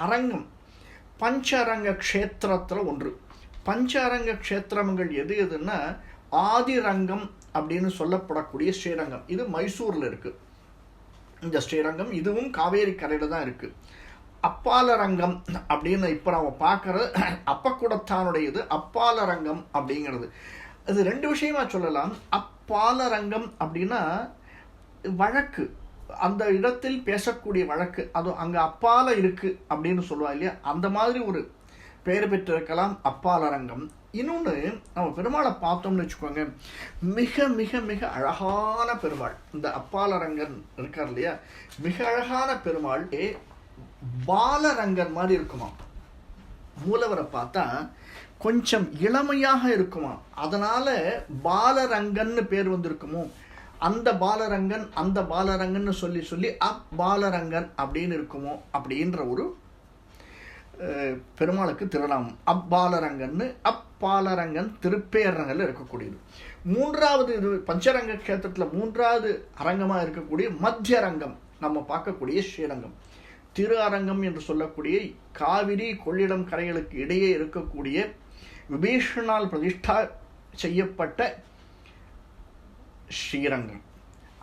அரங்கம் பஞ்சரங்க க்ஷேத்திரத்தில் ஒன்று. பஞ்சரங்க க்ஷேத்திரங்கள் எது எதுன்னா ஆதிரங்கம் அப்படின்னு சொல்லப்படக்கூடிய ஸ்ரீரங்கம். இது மைசூரில் இருக்குது. இந்த ஸ்ரீரங்கம் இதுவும் காவேரி கரையில் தான் இருக்குது. அப்பாலரங்கம் அப்படின்னு இப்போ நம்ம பார்க்குறது அப்பக்குடத்தானுடையது அப்பாலரங்கம் அப்படிங்கிறது. இது ரெண்டு விஷயமா சொல்லலாம். அப்பாலரங்கம் அப்படின்னா வழக்கு, அந்த இடத்தில் பேசக்கூடிய வழக்கு, அது அங்கே அப்பால இருக்குது அப்படின்னு சொல்லுவா இல்லையா, அந்த மாதிரி ஒரு பெயர் பெற்றிருக்கலாம் அப்பாலரங்கம். இன்னொன்று நம்ம பெருமாளை பார்த்தோம்னு வச்சுக்கோங்க, மிக மிக மிக அழகான பெருமாள். இந்த அப்பாலரங்கன் இருக்கார் இல்லையா, மிக அழகான பெருமாள். பாலரங்கன் மாதிரி இருக்குமா, மூலவரை பார்த்தா கொஞ்சம் இளமையாக இருக்குமா, அதனால பாலரங்கன்னு பேர் வந்திருக்குமோ. அந்த பாலரங்கன் சொல்லி சொல்லி பாலரங்கன் அப்படின்னு இருக்குமோ அப்படின்ற ஒரு பெருமாளுக்கு திருநாமம் அப்பாலரங்கன்னு. அப்பாலரங்கன் திருப்பேரங்கல் இருக்கக்கூடியது. மூன்றாவது இது பஞ்சரங்க கஷேத்திரத்தில் மூன்றாவது அரங்கமாக இருக்கக்கூடிய மத்திய அரங்கம், நம்ம பார்க்கக்கூடிய ஸ்ரீரங்கம். திரு அரங்கம் என்று சொல்லக்கூடிய காவிரி கொள்ளிடம் கரைகளுக்கு இடையே இருக்கக்கூடிய விபீஷணால் பிரதிஷ்டா செய்யப்பட்ட ஸ்ரீரங்கம்.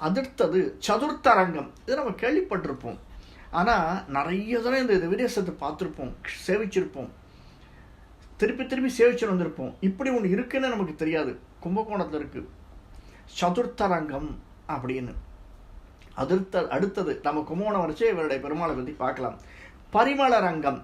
அடுத்தது சதுர்த்தரங்கம். இது நம்ம கேள்விப்பட்டிருப்போம், ஆனால் நிறைய தடவை இந்த விதேசத்தை பார்த்துருப்போம், சேவிச்சிருப்போம், திருப்பி திருப்பி சேவிச்சுட்டு வந்திருப்போம். இப்படி ஒன்று இருக்குன்னு நமக்கு தெரியாது. கும்பகோணத்தில் இருக்குது சதுர்த்தரங்கம் அப்படின்னு. அடுத்தது நம்ம கும்பகோணம் வரைச்சே இவருடைய பெருமாளை பற்றி பார்க்கலாம். பரிமளரங்கம்,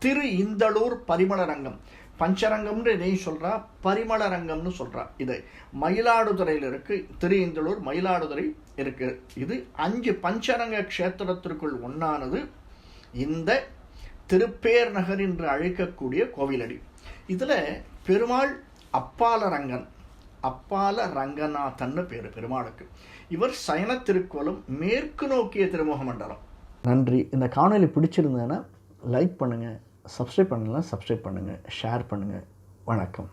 திரு இந்தளூர் பரிமளரங்கம். பஞ்சரங்கம்னு இதையும் சொல்கிறா, பரிமளரங்கம்னு சொல்கிறா. இது மயிலாடுதுறையில் இருக்குது. திரு இந்தளூர் மயிலாடுதுறை இருக்குது. இது 5 பஞ்சரங்க க்ஷேத்திரத்திற்குள் ஒன்றானது இந்த திருப்பேர் நகர் என்று அழைக்கக்கூடிய கோவிலடி. இதில் பெருமாள் அப்பாலரங்கன், அப்பால ரங்கநாதன்னு பேர் பெருமாளுக்கு. இவர் சயன திருக்கோலம், மேற்கு நோக்கிய திருமுக மண்டலம். நன்றி. இந்த காணொலி பிடிச்சிருந்தேன்னா லைக் பண்ணுங்கள், சப்ஸ்கிரைப் பண்ணலாம் சப்ஸ்கிரைப் பண்ணுங்கள், ஷேர் பண்ணுங்கள். வணக்கம்.